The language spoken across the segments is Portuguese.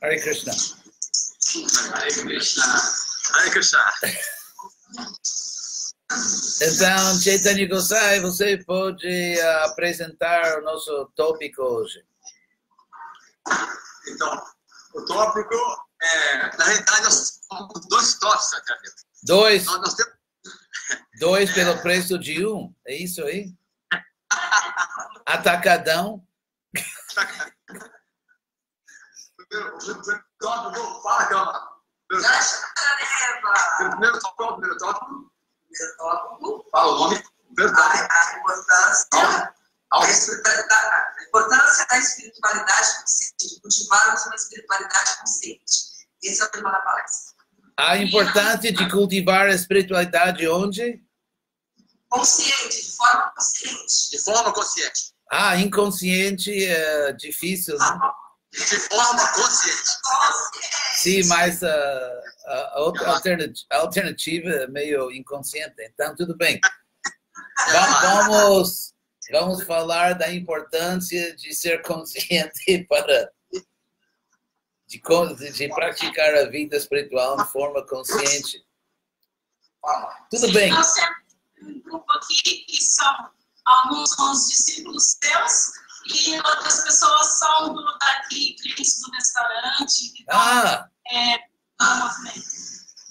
Hare Krishna. Hare Krishna. Hare Krishna. Então, Chaitanya Gosai, você pode apresentar o nosso tópico hoje. Então, o tópico na realidade, nós temos dois tópicos aqui. Dois? Nós temos... Dois pelo preço de um? É isso aí? Atacadão? O primeiro tópico, fala, calma. Primeiro tópico. Fala o nome. A importância da espiritualidade consciente, cultivarmos uma espiritualidade consciente. Esse é o tema da palestra. A importância de cultivar a espiritualidade onde? Consciente, de forma consciente. De forma consciente. Inconsciente é difícil, né? De forma consciente. Sim, mas a outra alternativa é meio inconsciente, então tudo bem. Vamos falar da importância de ser consciente de praticar a vida espiritual de forma consciente. Tudo bem. Nós temos um grupo aqui que alguns são os discípulos seus e outras pessoas são daqui, clientes do restaurante. Do movimento.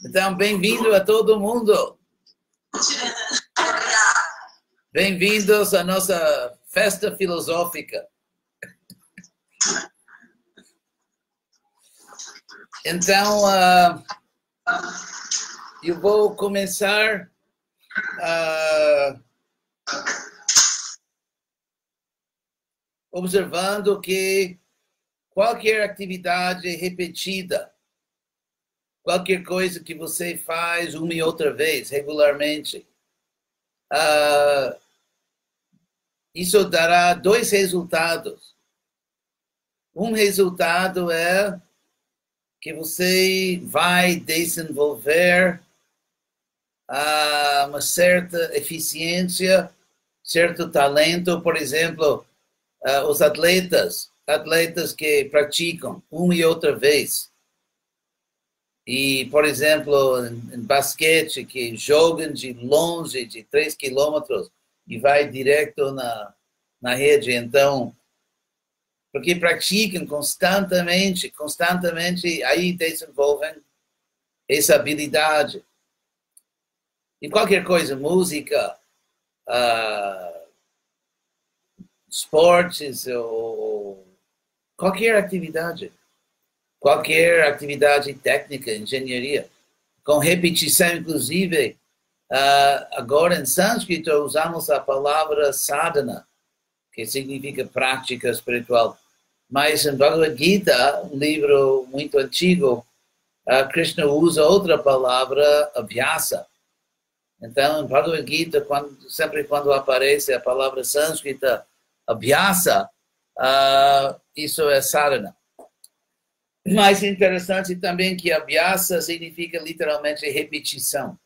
Então, bem-vindo a todo mundo. Bem-vindos à nossa festa filosófica. Então, eu vou começar observando que qualquer atividade repetida, qualquer coisa que você faz uma e outra vez, regularmente, isso dará dois resultados. Um resultado é que você vai desenvolver uma certa eficiência, certo talento. Por exemplo, os atletas que praticam uma e outra vez. E, por exemplo, em basquete, que jogam de longe, de 3 quilômetros, e vai direto na rede. Então, porque praticam constantemente, aí desenvolvem essa habilidade. E qualquer coisa, música, esportes, ou qualquer atividade técnica, engenharia, com repetição, inclusive, agora em sânscrito usamos a palavra sadhana, que significa prática espiritual. Mas em Bhagavad Gita, um livro muito antigo, Krishna usa outra palavra, abhyasa. Então, em Bhagavad Gita, sempre quando aparece a palavra sânscrita, abhyasa, isso é sadhana. Mais interessante também que abhyasa significa literalmente repetição,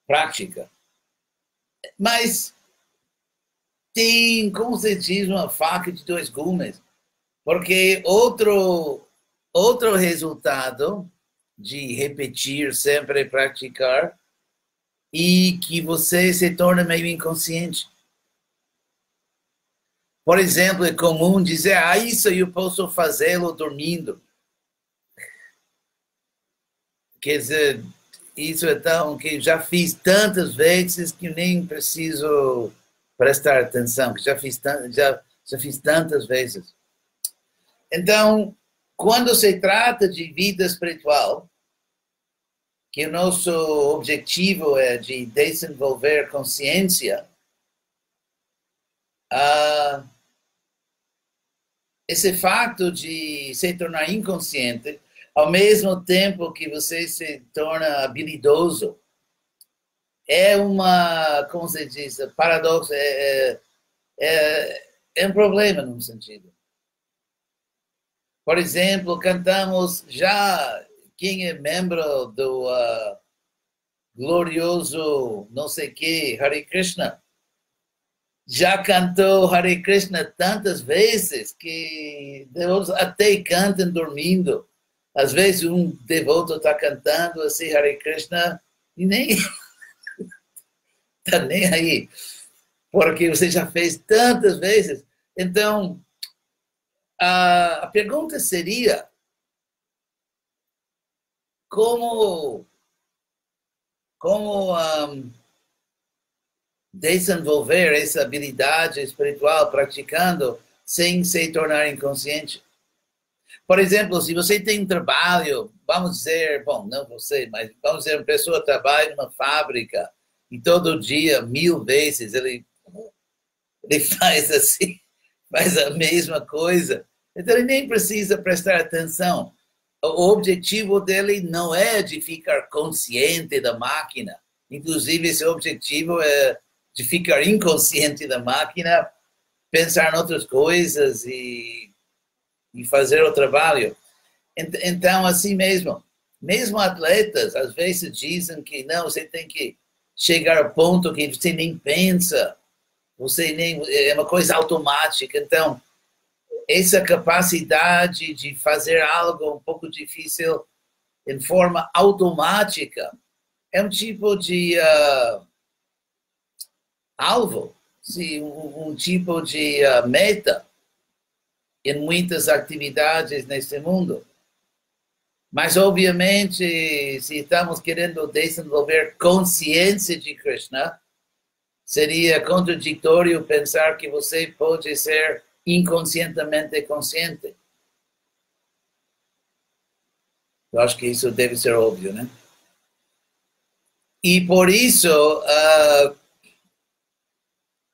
prática. Mas tem, como se diz, uma faca de dois gumes, porque outro resultado de repetir, sempre praticar, e que você se torna meio inconsciente. Por exemplo, é comum dizer, isso eu posso fazê-lo dormindo. Quer dizer, isso é tão que já fiz tantas vezes que nem preciso prestar atenção, que já fiz tantas vezes. Então, quando se trata de vida espiritual, que o nosso objetivo é de desenvolver consciência, esse fato de se tornar inconsciente, ao mesmo tempo que você se torna habilidoso, é como se diz, paradoxo, é um problema num sentido. Por exemplo, cantamos já, quem é membro do glorioso não sei que, Hare Krishna, já cantou Hare Krishna tantas vezes que devotos até cantam dormindo. Às vezes um devoto está cantando assim Hare Krishna e nem está nem aí, porque você já fez tantas vezes. Então, a pergunta seria como desenvolver essa habilidade espiritual praticando sem se tornar inconsciente. Por exemplo, se você tem um trabalho, vamos dizer, bom, não você, mas vamos dizer, uma pessoa trabalha numa fábrica e todo dia, 1000 vezes, ele faz assim, faz a mesma coisa. Então, ele nem precisa prestar atenção. O objetivo dele não é de ficar consciente da máquina. Inclusive, esse objetivo é de ficar inconsciente da máquina, pensar em outras coisas e fazer o trabalho. Então, assim mesmo atletas, às vezes dizem que não, você tem que chegar ao ponto que você nem pensa, você nem, é uma coisa automática. Então, essa capacidade de fazer algo um pouco difícil em forma automática é um tipo de alvo, um tipo de meta em muitas atividades nesse mundo. Mas, obviamente, se estamos querendo desenvolver consciência de Krishna, seria contraditório pensar que você pode ser inconscientemente consciente. Eu acho que isso deve ser óbvio, né? E por isso,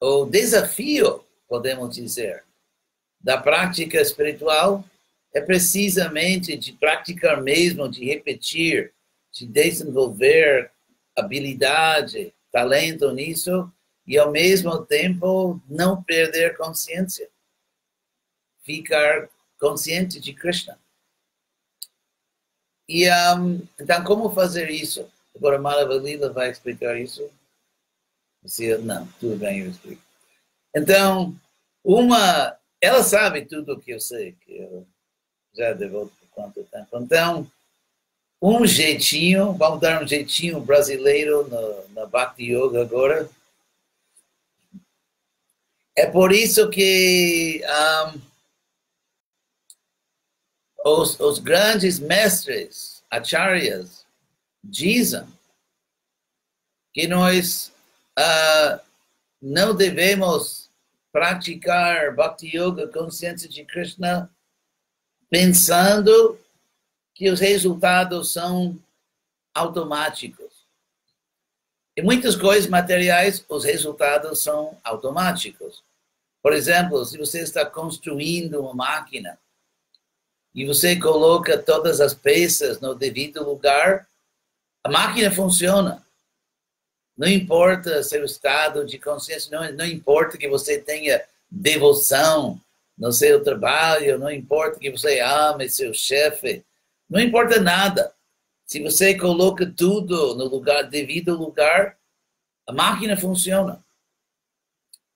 o desafio, podemos dizer, da prática espiritual é precisamente de praticar mesmo, de repetir, de desenvolver habilidade, talento nisso, e ao mesmo tempo não perder consciência. Ficar consciente de Krishna. E então, como fazer isso? Agora, Madhavalila vai explicar isso? Não, tudo bem, eu explico. Então, ela sabe tudo o que eu sei, que eu já devoto por quanto tempo. Então, um jeitinho, vamos dar um jeitinho brasileiro na Bhakti Yoga agora. É por isso que os grandes mestres, acharyas, dizem que nós não devemos praticar Bhakti Yoga, consciência de Krishna, pensando que os resultados são automáticos. Em muitas coisas materiais, os resultados são automáticos. Por exemplo, se você está construindo uma máquina e você coloca todas as peças no devido lugar, a máquina funciona. Não importa seu estado de consciência, não importa que você tenha devoção no seu trabalho, não importa que você ame seu chefe, não importa nada. Se você coloca tudo no devido lugar, a máquina funciona.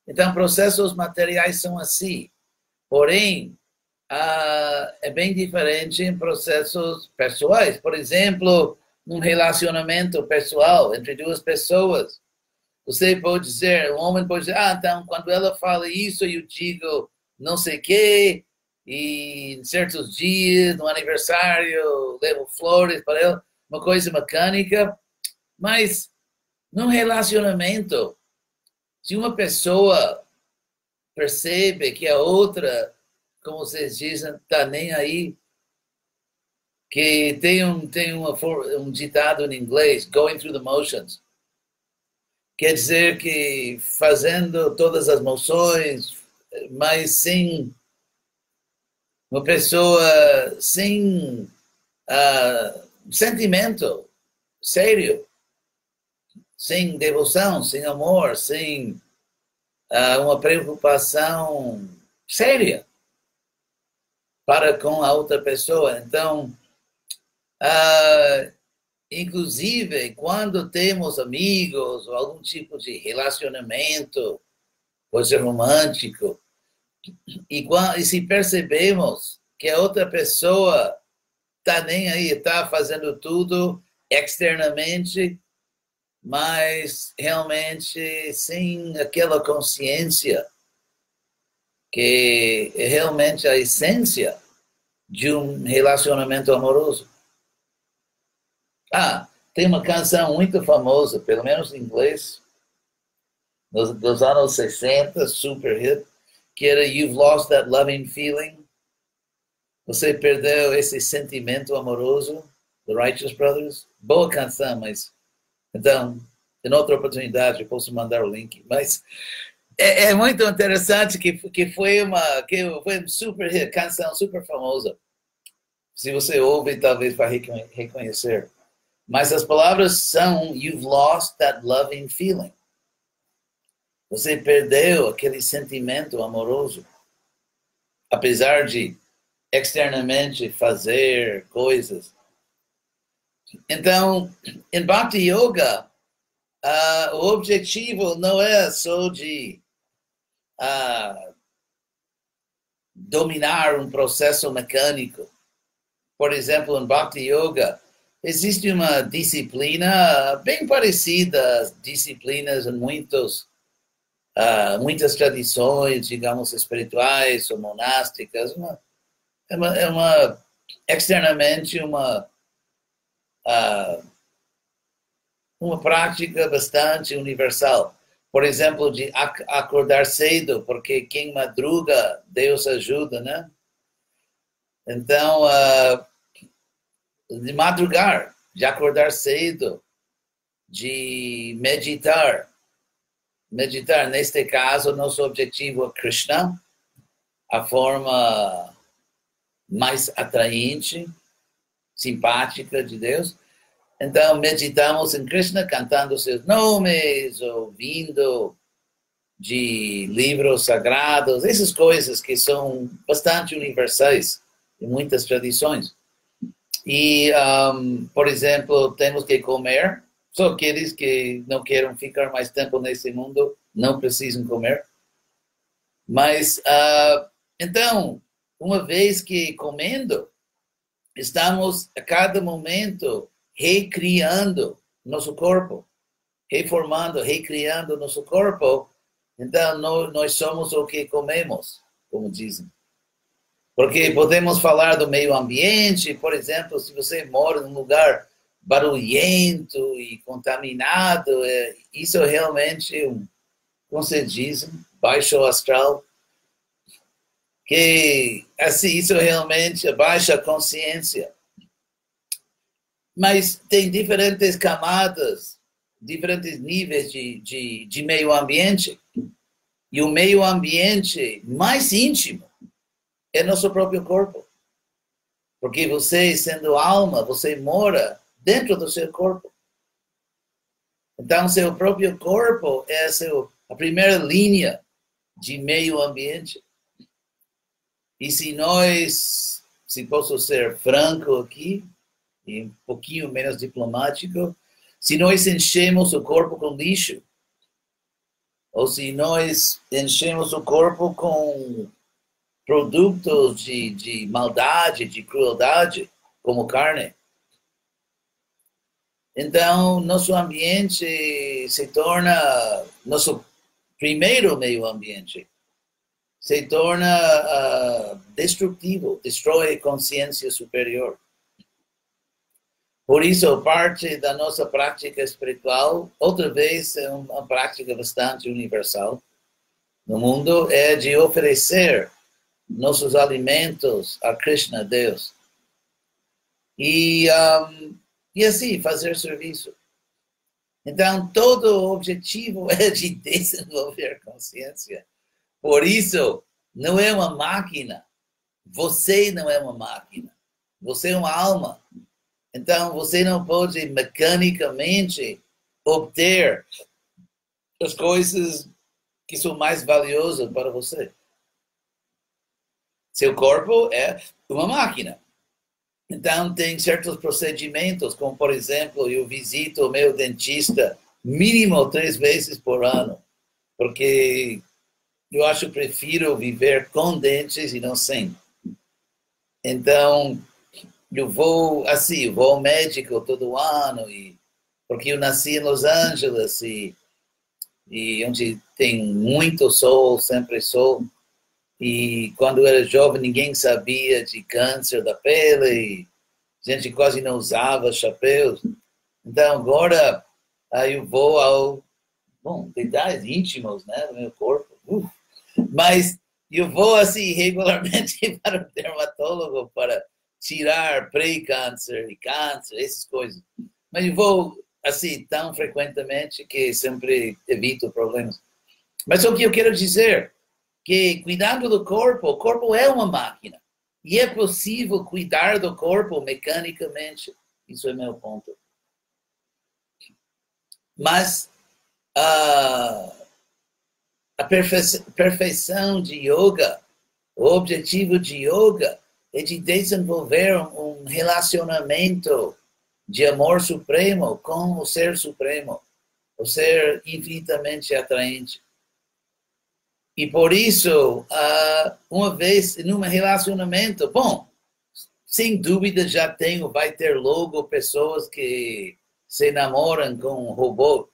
Então, processos materiais são assim. Porém, é bem diferente em processos pessoais. Por exemplo, num relacionamento pessoal entre duas pessoas. Você pode dizer, um homem pode dizer, então, quando ela fala isso, eu digo não sei o quê, e em certos dias, no aniversário, levo flores para ela, uma coisa mecânica. Mas, num relacionamento, se uma pessoa percebe que a outra, como vocês dizem, está nem aí, que tem um ditado em inglês, going through the motions. Quer dizer que fazendo todas as moções, mas sem uma pessoa sem sentimento sério, sem devoção, sem amor, sem uma preocupação séria para com a outra pessoa. Então, inclusive, quando temos amigos ou algum tipo de relacionamento pode ser romântico. E se percebemos que a outra pessoa está nem aí, está fazendo tudo externamente, mas realmente sem aquela consciência que é realmente a essência de um relacionamento amoroso. Tem uma canção muito famosa, pelo menos em inglês, dos anos 60, super hit, que era You've Lost That Loving Feeling. Você perdeu esse sentimento amoroso, The Righteous Brothers. Boa canção, mas... Então, em outra oportunidade, eu posso mandar o link. Mas é muito interessante que foi um super hit, canção super famosa. Se você ouve, talvez vai reconhecer. Mas as palavras são You've lost that loving feeling. Você perdeu aquele sentimento amoroso. Apesar de externamente fazer coisas. Então, em Bhakti Yoga, o objetivo não é só de dominar um processo mecânico. Por exemplo, em Bhakti Yoga, existe uma disciplina bem parecida às disciplinas em muitas tradições, digamos, espirituais ou monásticas. Externamente uma prática bastante universal. Por exemplo, de acordar cedo, porque quem madruga, Deus ajuda, né? Então, de madrugar, de acordar cedo, de meditar. Meditar, neste caso, nosso objetivo é Krishna, a forma mais atraente, simpática de Deus. Então, meditamos em Krishna, cantando seus nomes, ouvindo de livros sagrados, essas coisas que são bastante universais em muitas tradições. E, por exemplo, temos que comer. Só aqueles que não queiram ficar mais tempo nesse mundo não precisam comer. Mas, então, uma vez que comendo, estamos a cada momento recriando nosso corpo, reformando, recriando nosso corpo. Então, nós somos o que comemos, como dizem. Porque podemos falar do meio ambiente, por exemplo, se você mora num lugar barulhento e contaminado, isso realmente, como se diz, baixo astral, que assim, isso realmente baixa a consciência. Mas tem diferentes camadas, diferentes níveis de meio ambiente. E o meio ambiente mais íntimo é nosso próprio corpo. Porque você, sendo alma, você mora dentro do seu corpo. Então, seu próprio corpo é a primeira linha de meio ambiente. E se posso ser franco aqui, e um pouquinho menos diplomático, se nós enchemos o corpo com lixo, ou se nós enchemos o corpo com produtos de maldade, de crueldade, como carne, então nosso ambiente se torna, nosso primeiro meio ambiente, se torna destrutivo, destrói a consciência superior. Por isso, parte da nossa prática espiritual, outra vez, é uma prática bastante universal no mundo, é de oferecer nossos alimentos a Krishna, Deus. E assim, fazer serviço. Então, todo o objetivo é de desenvolver consciência. Por isso, não é uma máquina. Você não é uma máquina. Você é uma alma. Então, você não pode mecanicamente obter as coisas que são mais valiosas para você. Seu corpo é uma máquina. Então, tem certos procedimentos, como, por exemplo, eu visito o meu dentista mínimo 3 vezes por ano, porque eu acho que prefiro viver com dentes e não sem. Então, eu vou ao médico todo ano, porque eu nasci em Los Angeles, e onde tem muito sol, sempre sol. E quando eu era jovem, ninguém sabia de câncer da pele, a gente quase não usava chapéus. Então, agora, eu vou detalhes íntimos, né, do meu corpo. Mas eu vou, regularmente para o dermatólogo para tirar pré-câncer e câncer, essas coisas. Mas eu vou, tão frequentemente que sempre evito problemas. Mas o que eu quero dizer que cuidando do corpo, o corpo é uma máquina. E é possível cuidar do corpo mecanicamente. Isso é meu ponto. Mas a perfeição de yoga, o objetivo de yoga é de desenvolver um relacionamento de amor supremo com o Ser Supremo, o Ser infinitamente atraente. E por isso, uma vez em um relacionamento, sem dúvida vai ter logo pessoas que se namoram com um robô,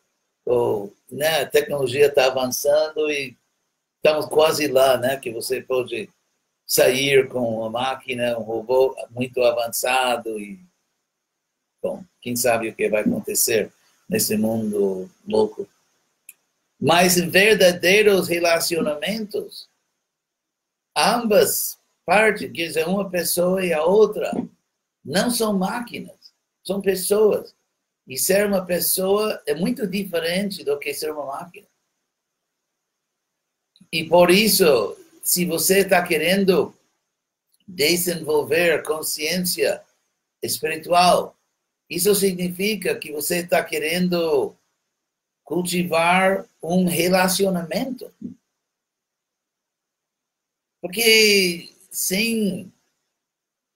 né? A tecnologia está avançando e estamos quase lá, né? Que você pode sair com uma máquina, um robô muito avançado e, quem sabe o que vai acontecer nesse mundo louco. Mas em verdadeiros relacionamentos, ambas partes, quer dizer, uma pessoa e a outra, não são máquinas, são pessoas. E ser uma pessoa é muito diferente do que ser uma máquina. E por isso, se você está querendo desenvolver consciência espiritual, isso significa que você está querendo cultivar um relacionamento. Porque sem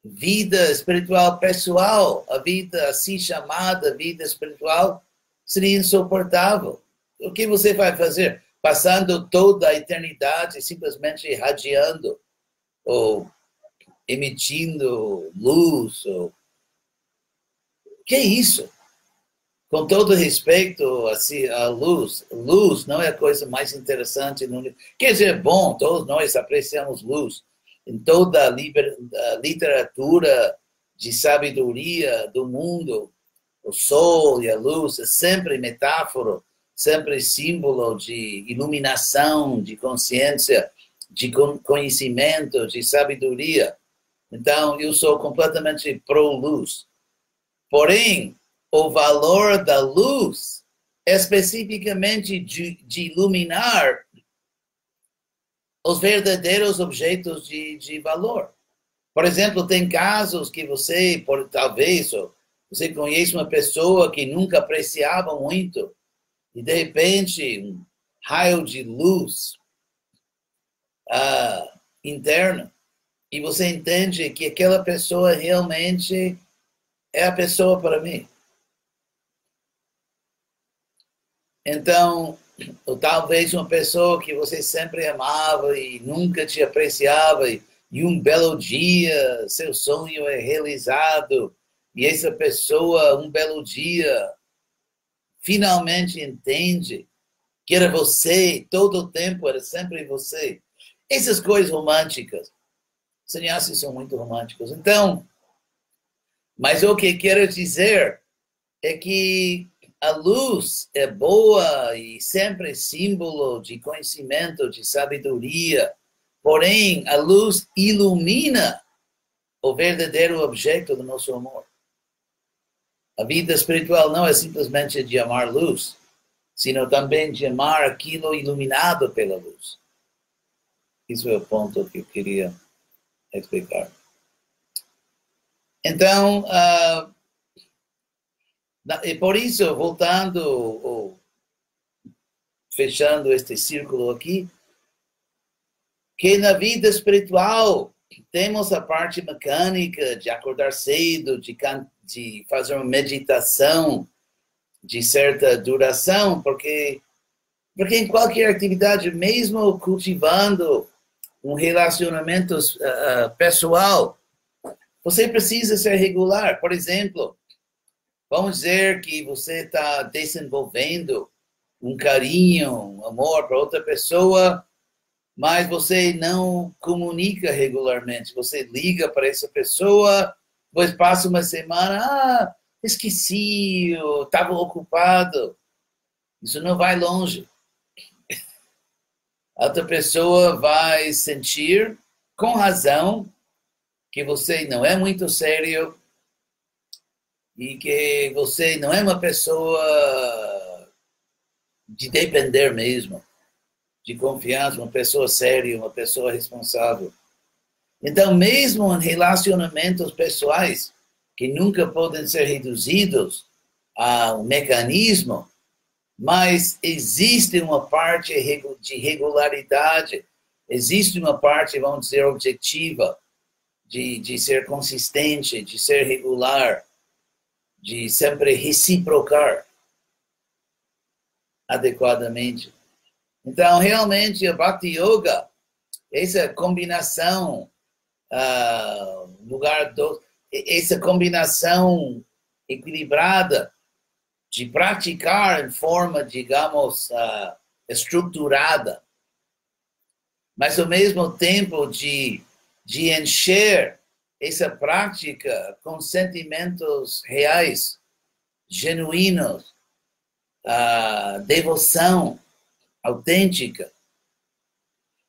vida espiritual pessoal, a vida assim chamada vida espiritual, seria insuportável. O que você vai fazer? Passando toda a eternidade simplesmente irradiando ou emitindo luz? O que é isso? Com todo respeito a luz não é a coisa mais interessante no mundo. Quer dizer, bom, todos nós apreciamos luz. Em toda a literatura de sabedoria do mundo, o sol e a luz é sempre metáfora, sempre símbolo de iluminação, de consciência, de conhecimento, de sabedoria. Então, eu sou completamente pró-luz. Porém, o valor da luz, especificamente de iluminar os verdadeiros objetos de valor. Por exemplo, tem casos que você, talvez, você conhece uma pessoa que nunca apreciava muito, e de repente, um raio de luz interno, e você entende que aquela pessoa realmente é a pessoa para mim. Então, ou talvez uma pessoa que você sempre amava e nunca te apreciava, e um belo dia seu sonho é realizado, e essa pessoa, um belo dia, finalmente entende que era você, todo o tempo era sempre você. Essas coisas românticas, sannyasis são muito românticos. Então, mas o que quero dizer é que a luz é boa e sempre símbolo de conhecimento, de sabedoria. Porém, a luz ilumina o verdadeiro objeto do nosso amor. A vida espiritual não é simplesmente de amar luz, sino também de amar aquilo iluminado pela luz. Isso é o ponto que eu queria explicar. Então, e por isso, voltando, ou fechando este círculo aqui, que na vida espiritual temos a parte mecânica de acordar cedo, de fazer uma meditação de certa duração, porque Porque em qualquer atividade, mesmo cultivando um relacionamento pessoal, você precisa ser regular. Por exemplo, vamos dizer que você está desenvolvendo um carinho, um amor para outra pessoa, mas você não comunica regularmente. Você liga para essa pessoa, depois passa uma semana, esqueci, estava ocupado. Isso não vai longe. A outra pessoa vai sentir, com razão, que você não é muito sério e que você não é uma pessoa de depender mesmo, de confiança, uma pessoa séria, uma pessoa responsável. Então, mesmo em relacionamentos pessoais, que nunca podem ser reduzidos a um mecanismo, mas existe uma parte de regularidade, existe uma parte, vamos dizer, objetiva, de ser consistente, de ser regular, de sempre reciprocar adequadamente. Então, realmente, a Bhakti Yoga, essa combinação, essa combinação equilibrada de praticar em forma, digamos, estruturada, mas ao mesmo tempo de encher essa prática com sentimentos reais, genuínos, devoção autêntica.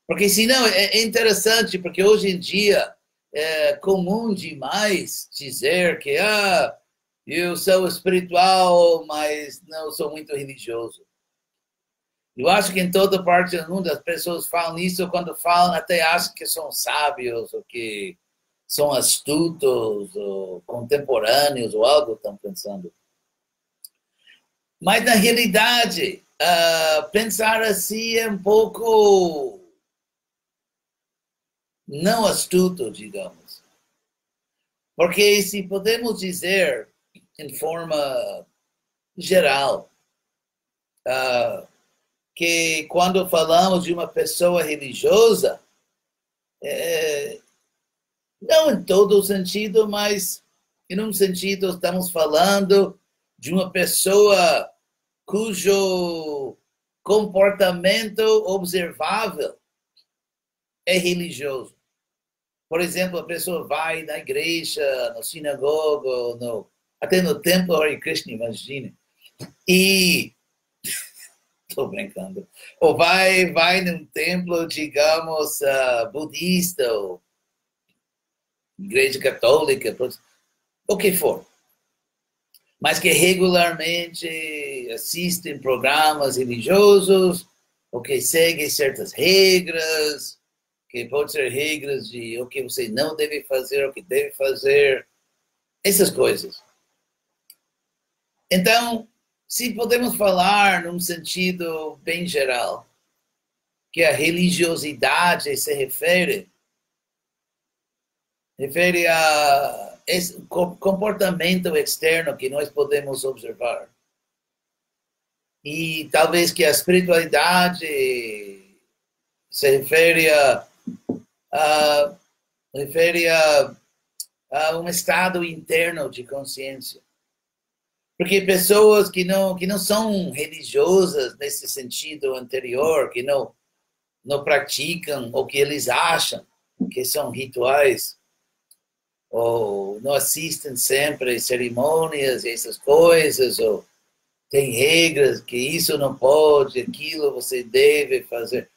Porque senão é interessante, porque hoje em dia é comum demais dizer que eu sou espiritual, mas não sou muito religioso. Eu acho que em toda parte do mundo as pessoas falam isso, quando falam até acham que são sábios, ou que são astutos, ou contemporâneos, ou algo estão pensando. Mas, na realidade, pensar assim é um pouco não astuto, digamos. Porque se podemos dizer, em forma geral, que quando falamos de uma pessoa religiosa, não em todo o sentido, mas em um sentido estamos falando de uma pessoa cujo comportamento observável é religioso. Por exemplo, a pessoa vai na igreja, na sinagoga, até no templo Hare Krishna, imagine, e estou brincando. Ou vai num templo, digamos, budista, ou igreja católica, o que for. Mas que regularmente assistem programas religiosos, ou que seguem certas regras, que pode ser regras de o que você não deve fazer, o que deve fazer, essas coisas. Então, se podemos falar num sentido bem geral, que a religiosidade se refere a esse comportamento externo que nós podemos observar. E talvez que a espiritualidade se refere a um estado interno de consciência. Porque pessoas que não são religiosas nesse sentido anterior, que não praticam o que eles acham que são rituais, ou não assistem sempre cerimônias e essas coisas, ou tem regras que isso não pode, aquilo você deve fazer.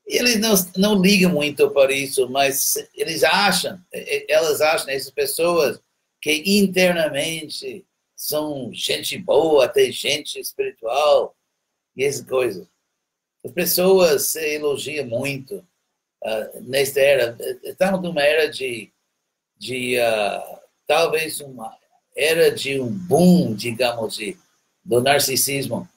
Eles não ligam muito para isso, mas elas acham, essas pessoas, que internamente são gente boa, até gente espiritual, e essas coisas. As pessoas se elogiam muito nesta era. Estamos numa era de talvez uma era de um boom, digamos, do narcisismo.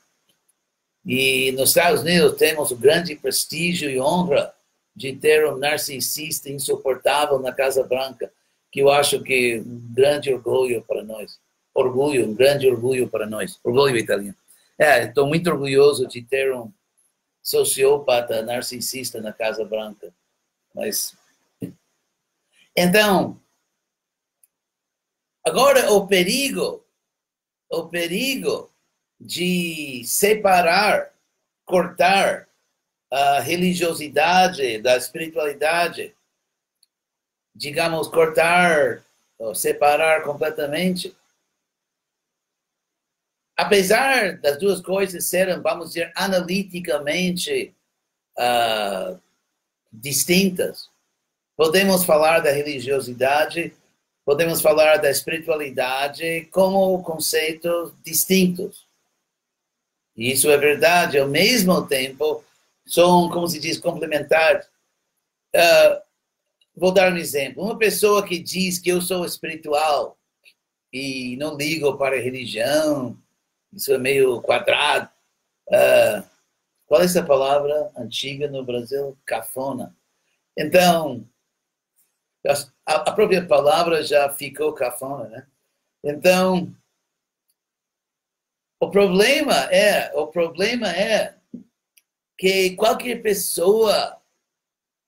E nos Estados Unidos temos o grande prestígio e honra de ter um narcisista insuportável na Casa Branca, que eu acho que é um grande orgulho para nós. Um grande orgulho para nós. Orgulho italiano. Estou muito orgulhoso de ter um sociópata, narcisista na Casa Branca. Mas, então, agora o perigo de separar, cortar a religiosidade da espiritualidade, digamos, cortar ou separar completamente. Apesar das duas coisas serem, vamos dizer, analiticamente distintas, podemos falar da religiosidade, podemos falar da espiritualidade como conceitos distintos. E isso é verdade. Ao mesmo tempo, são, como se diz, complementares. Vou dar um exemplo. Uma pessoa que diz que eu sou espiritual e não ligo para a religião, isso é meio quadrado. Qual é essa palavra antiga no Brasil? Cafona. Então, a própria palavra já ficou cafona, né? Então, o problema é que qualquer pessoa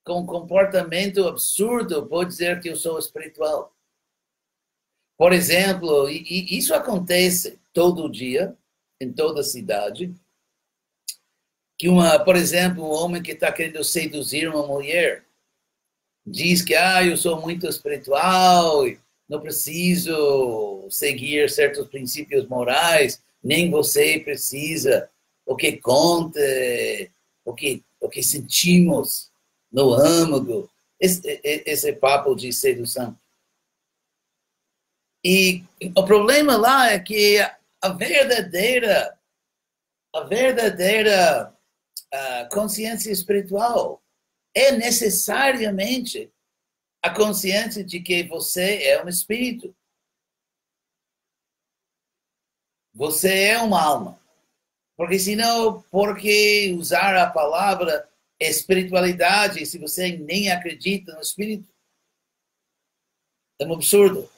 com comportamento absurdo pode dizer que eu sou espiritual. Por exemplo, e isso acontece todo dia, em toda cidade, que por exemplo, um homem que está querendo seduzir uma mulher, diz que eu sou muito espiritual, não preciso seguir certos princípios morais, nem você precisa. O que conta, o que sentimos no âmago, esse papo de sedução. E o problema lá é que a verdadeira consciência espiritual é necessariamente a consciência de que você é um espírito. Você é uma alma. Porque senão, por que usar a palavra espiritualidade se você nem acredita no espírito? É um absurdo.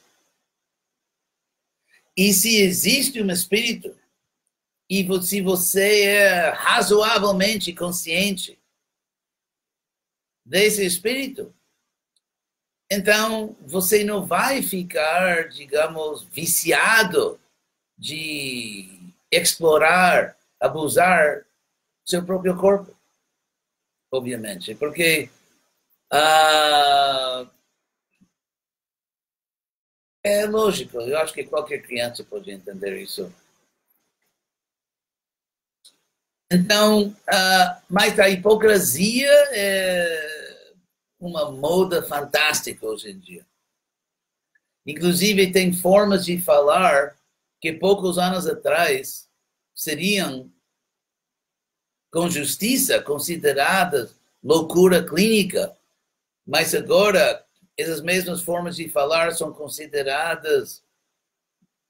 E se existe um espírito, e se você é razoavelmente consciente desse espírito, então você não vai ficar, digamos, viciado de explorar, abusar seu próprio corpo, obviamente, porque é lógico, eu acho que qualquer criança pode entender isso. Então, mas a hipocrisia é uma moda fantástica hoje em dia. Inclusive, tem formas de falar que poucos anos atrás seriam, com justiça, consideradas loucura clínica, mas agora essas mesmas formas de falar são consideradas,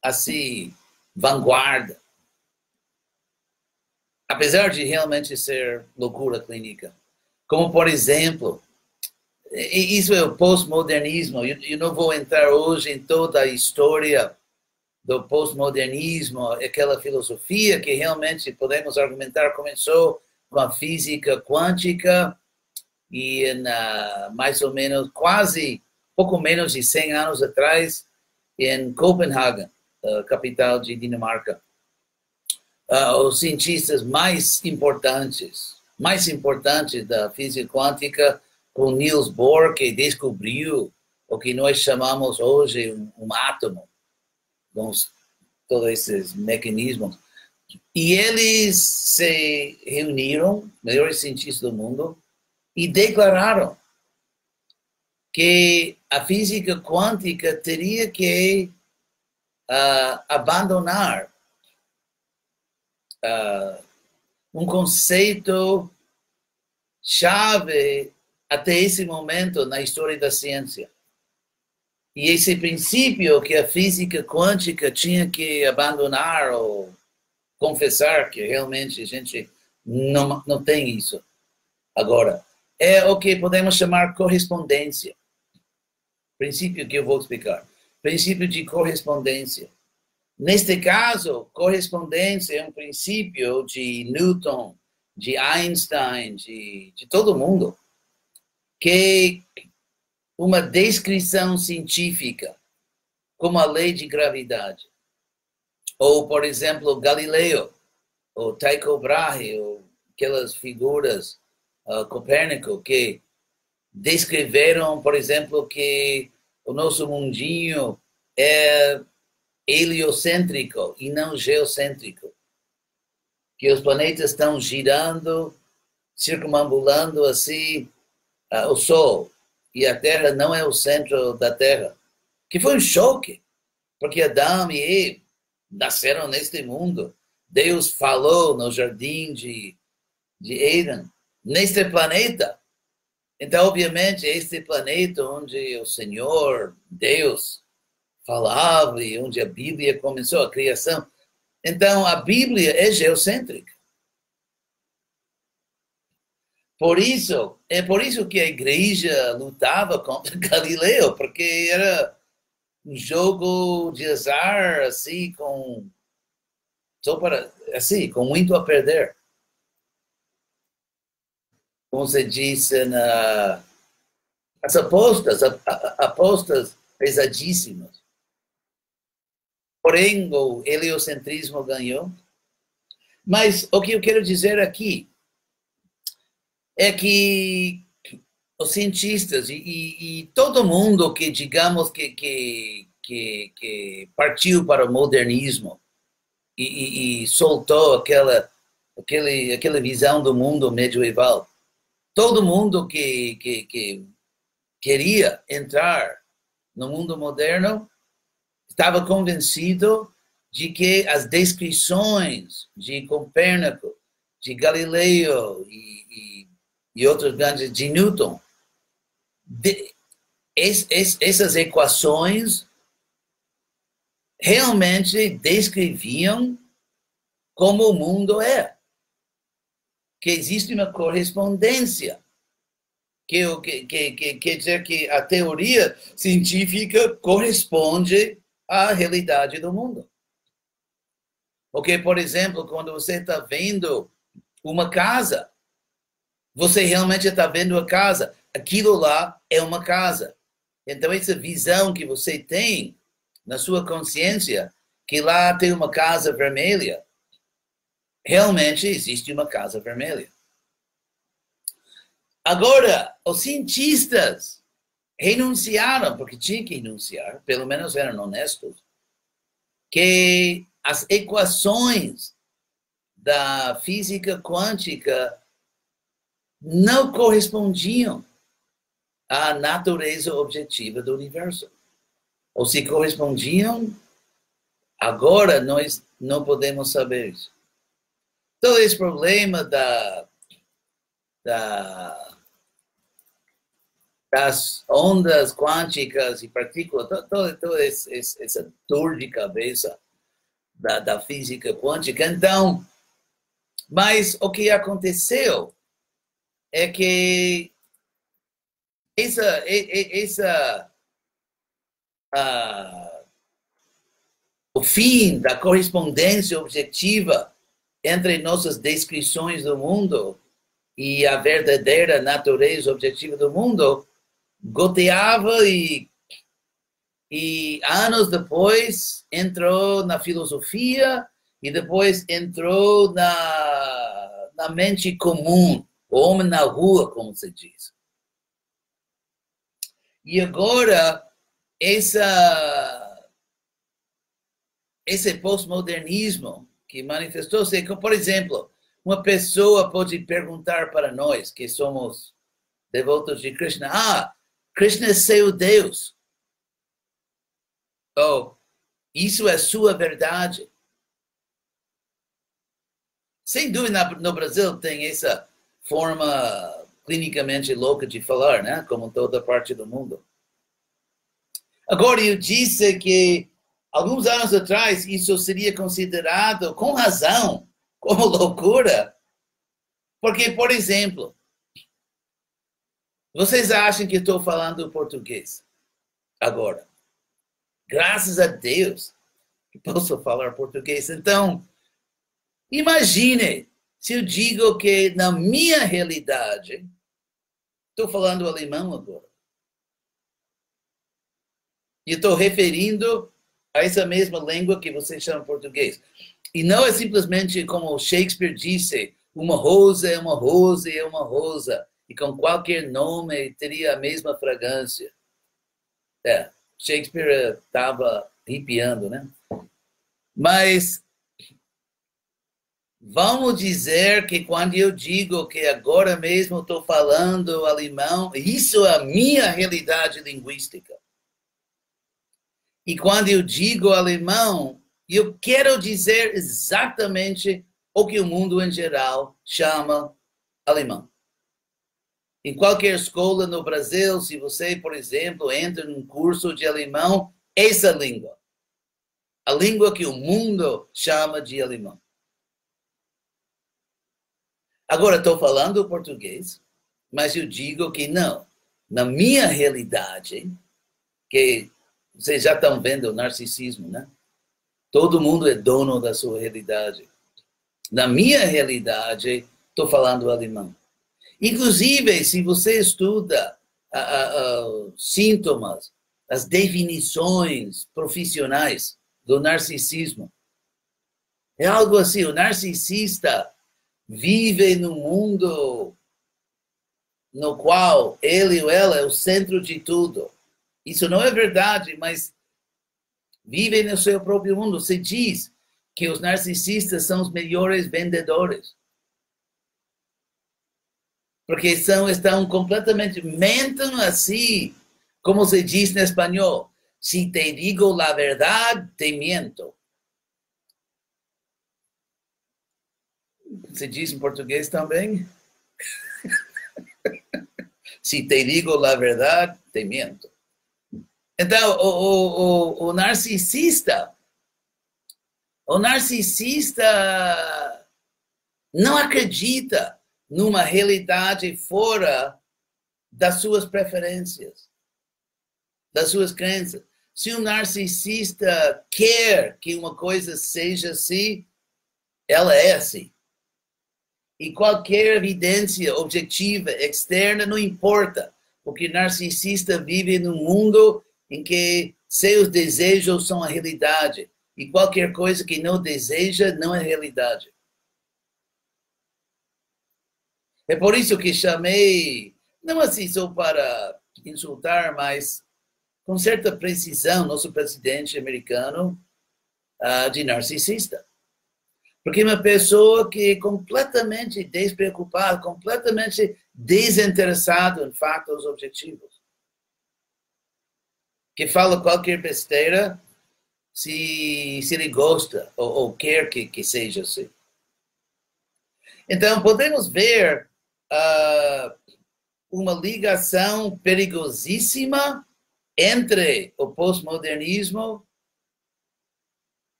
assim, vanguarda. Apesar de realmente ser loucura clínica. Como, por exemplo, isso é o pós-modernismo. Eu não vou entrar hoje em toda a história do pós-modernismo, aquela filosofia que realmente podemos argumentar começou com a física quântica e mais ou menos, pouco menos de 100 anos atrás, em Copenhague, capital de Dinamarca. Os cientistas mais importantes da física quântica, com Niels Bohr, que descobriu o que nós chamamos hoje um átomo, com todos esses mecanismos. E eles se reuniram, melhores cientistas do mundo, e declararam que a física quântica teria que abandonar um conceito chave até esse momento na história da ciência. E esse princípio que a física quântica tinha que abandonar ou confessar que realmente a gente não tem isso agora, é o que podemos chamar correspondência. Princípio que eu vou explicar. Princípio de correspondência. Neste caso, correspondência é um princípio de Newton de Einstein, de todo mundo, que uma descrição científica, como a lei de gravidade, ou, por exemplo, Galileu, ou Tycho Brahe, ou aquelas figuras, Copérnico, que descreveram, por exemplo, que o nosso mundinho é heliocêntrico e não geocêntrico, que os planetas estão girando, circumambulando assim o Sol, e a Terra não é o centro da Terra, que foi um choque, porque Adão e Eva nasceram neste mundo. Deus falou no jardim de Éden, neste planeta. Então, obviamente, este planeta onde o Senhor, Deus, falava e onde a Bíblia começou a criação. Então, a Bíblia é geocêntrica. É por isso que a igreja lutava contra Galileu, porque era um jogo de azar, assim, com muito a perder. Como se diz, as apostas pesadíssimas. Porém, o heliocentrismo ganhou. Mas o que eu quero dizer aqui é que os cientistas e todo mundo que, digamos, que partiu para o modernismo e soltou aquela visão do mundo medieval, todo mundo que queria entrar no mundo moderno estava convencido de que as descrições de Copérnico, de Galileu e outros grandes, de Newton, essas equações realmente descreviam como o mundo é. Que existe uma correspondência. Quer dizer que a teoria científica corresponde à realidade do mundo. Porque, por exemplo, quando você está vendo uma casa, você realmente está vendo a casa. Aquilo lá é uma casa. Então, essa visão que você tem na sua consciência, que lá tem uma casa vermelha, realmente existe uma casa vermelha. Agora, os cientistas renunciaram, porque tinham que renunciar, pelo menos eram honestos, que as equações da física quântica não correspondiam à natureza objetiva do universo. Ou se correspondiam, agora nós não podemos saber isso. Todo esse problema das ondas quânticas e partículas, toda essa dor de cabeça da física quântica. Então, mas o que aconteceu é que o fim da correspondência objetiva entre nossas descrições do mundo e a verdadeira natureza objetiva do mundo goteava e anos depois entrou na filosofia e depois entrou na mente comum, o homem na rua, como se diz. E agora, esse pós-modernismo que manifestou-se, por exemplo, uma pessoa pode perguntar para nós, que somos devotos de Krishna, Krishna é seu Deus. Oh, isso é sua verdade. Sem dúvida, no Brasil tem essa forma clinicamente louca de falar, né? Como toda parte do mundo. Agora, eu disse que alguns anos atrás isso seria considerado, com razão, como loucura. Porque, por exemplo, vocês acham que estou falando português agora? Graças a Deus que posso falar português. Então, imagine Se eu digo que na minha realidade, estou falando alemão agora. E estou referindo a essa mesma língua que você chama português. E não é simplesmente como Shakespeare disse, uma rosa é uma rosa e é uma rosa. E com qualquer nome teria a mesma fragrância. Shakespeare estava arrepiando, né? Mas vamos dizer que quando eu digo que agora mesmo estou falando alemão, isso é a minha realidade linguística. E quando eu digo alemão, eu quero dizer exatamente o que o mundo em geral chama alemão. Em qualquer escola no Brasil, se você, por exemplo, entra num curso de alemão, essa língua. A língua que o mundo chama de alemão. Agora, estou falando português, mas eu digo que não. Na minha realidade, que vocês já estão vendo o narcisismo, né? Todo mundo é dono da sua realidade. Na minha realidade, estou falando alemão. Inclusive, se você estuda sintomas, as definições profissionais do narcisismo, é algo assim, o narcisista vive num mundo no qual ele ou ela é o centro de tudo. Isso não é verdade, mas vive no seu próprio mundo. Se diz que os narcisistas são os melhores vendedores. Porque estão completamente, mentem assim, como se diz em espanhol, se te digo a verdade, te miento. Se diz em português também? Se te digo a verdade, te miento. Então, o narcisista não acredita numa realidade fora das suas preferências, das suas crenças. Se um narcisista quer que uma coisa seja assim, ela é assim. E qualquer evidência objetiva, externa, não importa, porque o narcisista vive num mundo em que seus desejos são a realidade, e qualquer coisa que não deseja não é realidade. É por isso que chamei, não assim só para insultar, mas com certa precisão, nosso presidente americano de narcisista. Porque é uma pessoa que é completamente despreocupada, completamente desinteressada em fatos objetivos. Que fala qualquer besteira se ele gosta ou quer que seja assim. Então, podemos ver uma ligação perigosíssima entre o pós-modernismo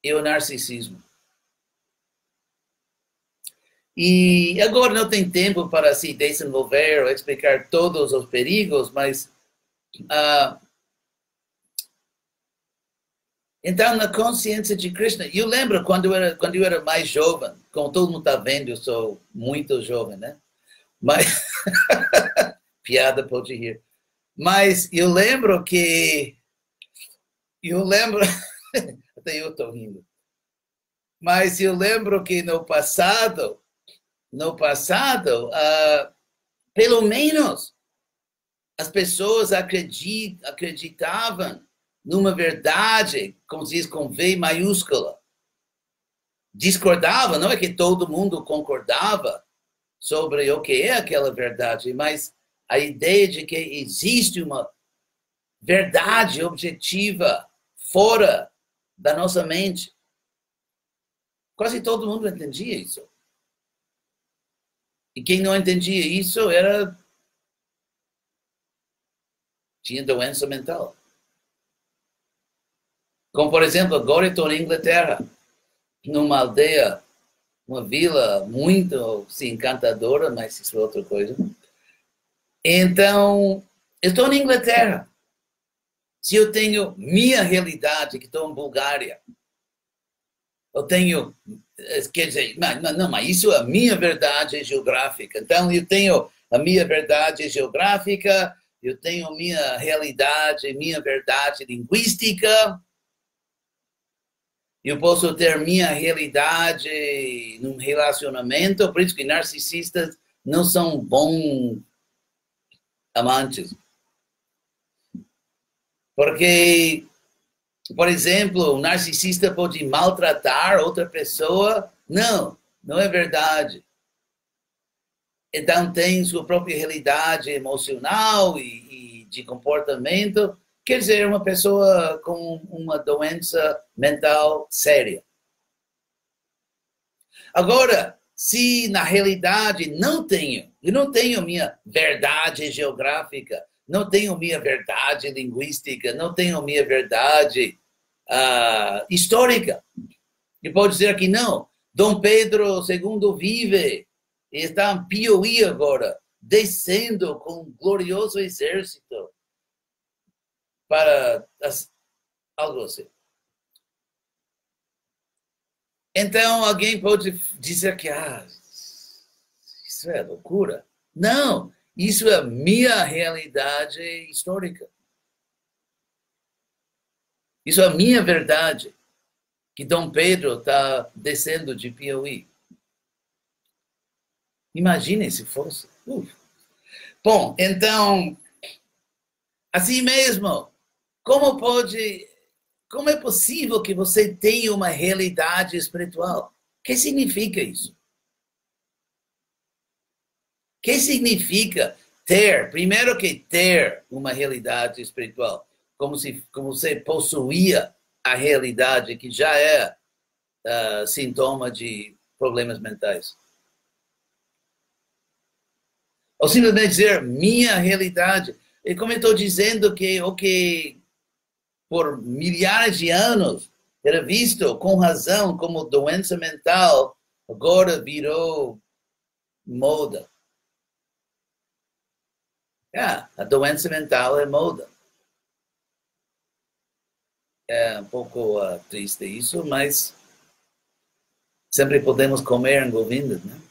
e o narcisismo. E agora não tem tempo para se desenvolver ou explicar todos os perigos, mas então na consciência de Krishna, eu lembro quando eu era mais jovem, como todo mundo está vendo, eu sou muito jovem, né? Mas piada pode rir. Mas eu lembro até eu estou rindo. Mas eu lembro que no passado, pelo menos as pessoas acreditavam numa verdade, como se diz, com V maiúscula. Discordavam, não é que todo mundo concordava sobre o que é aquela verdade, mas a ideia de que existe uma verdade objetiva fora da nossa mente. Quase todo mundo entendia isso. E quem não entendia isso tinha doença mental. Como, por exemplo, agora eu estou na Inglaterra, numa aldeia, uma vila muito encantadora, mas isso é outra coisa. Então, eu estou na Inglaterra. Se eu tenho minha realidade, que estou em Bulgária, Eu tenho, quer dizer, não, mas isso é a minha verdade geográfica. Então, eu tenho a minha verdade geográfica, eu tenho minha realidade, minha verdade linguística. Eu posso ter minha realidade num relacionamento, por isso que narcisistas não são bons amantes. Porque, por exemplo, um narcisista pode maltratar outra pessoa. Não, não é verdade. Então, tem sua própria realidade emocional e de comportamento. Quer dizer, uma pessoa com uma doença mental séria. Agora, se na realidade eu não tenho minha verdade geográfica, não tenho minha verdade linguística, não tenho minha verdade histórica. E pode dizer que não, Dom Pedro II vive e está em Piauí agora, descendo com um glorioso exército para algo assim. Então, alguém pode dizer que isso é loucura. Não, isso é minha realidade histórica. Isso é a minha verdade, que Dom Pedro está descendo de Piauí. Imagine se fosse. Bom, então, assim mesmo, como é possível que você tenha uma realidade espiritual? O que significa isso? O que significa primeiro que ter uma realidade espiritual, como você possuía a realidade que já é sintoma de problemas mentais. Ou simplesmente dizer minha realidade. E como eu estou dizendo que por milhares de anos era visto com razão como doença mental, agora virou moda. A doença mental é moda. É um pouco triste isso, mas sempre podemos comer engolvindo, né?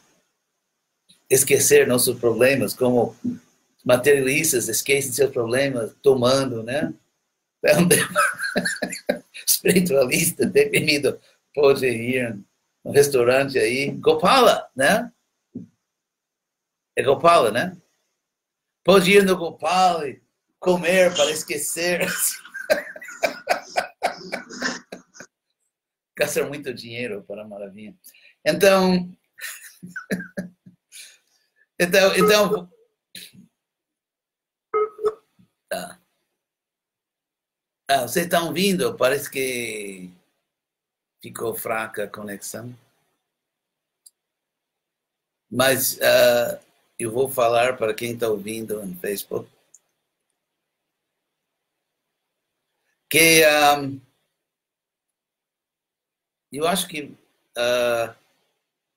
Esquecer nossos problemas, como materialistas esquecem seus problemas tomando, né? Espiritualista, deprimido, pode ir no restaurante aí, Gopala, né? É Gopala, né? Pode ir no Gopala e comer para esquecer. Gastar muito dinheiro para a maravilha. Então, vocês estão ouvindo? Parece que ficou fraca a conexão. Mas eu vou falar para quem está ouvindo no Facebook que eu acho que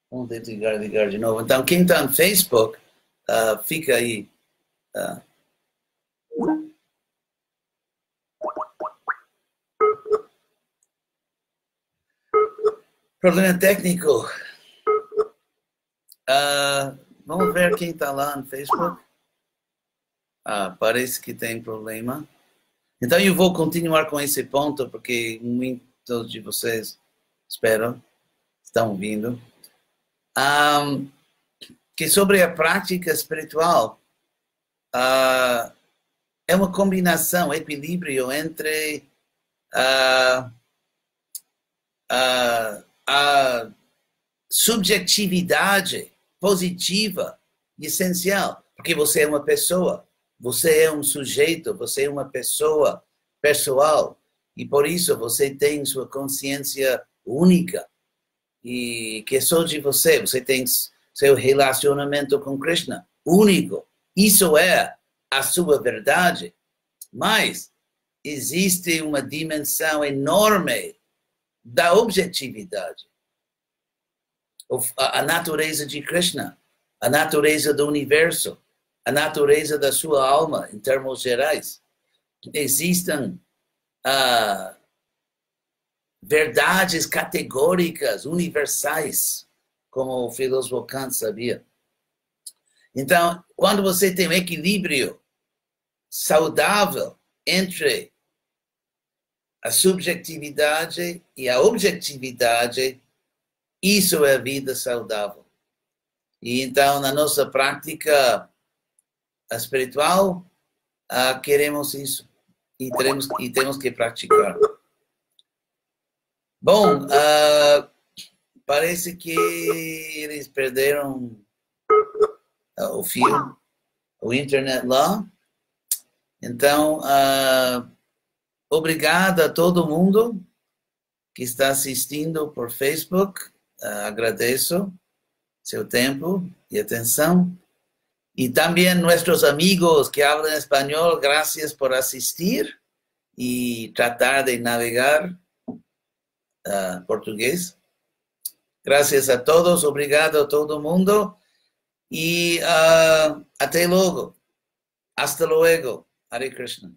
vamos ligar de novo. Então, quem está no Facebook, fica aí. Problema técnico. Vamos ver quem está lá no Facebook. Parece que tem problema. Então, eu vou continuar com esse ponto, porque muitos de vocês, espero, estão vindo. Que sobre a prática espiritual, é uma combinação, equilíbrio entre a subjetividade positiva e essencial, porque você é uma pessoa, você é um sujeito, você é uma pessoa pessoal, e por isso você tem sua consciência única, e que é só de você, você tem seu relacionamento com Krishna único, isso é a sua verdade, mas existe uma dimensão enorme da objetividade. A natureza de Krishna, a natureza do universo, a natureza da sua alma, em termos gerais. Existem verdades categóricas, universais, como o filósofo Kant sabia. Então, quando você tem um equilíbrio saudável entre a subjetividade e a objetividade, isso é vida saudável. E então, na nossa prática espiritual, queremos isso e temos que praticar. Bom, parece que eles perderam o fio, o internet lá. Então, obrigado a todo mundo que está assistindo por Facebook. Agradeço seu tempo e atenção. E também nossos amigos que falam espanhol, graças por assistir e tratar de navegar português. Graças a todos, obrigado a todo mundo. E até logo. Hasta luego. Hare Krishna.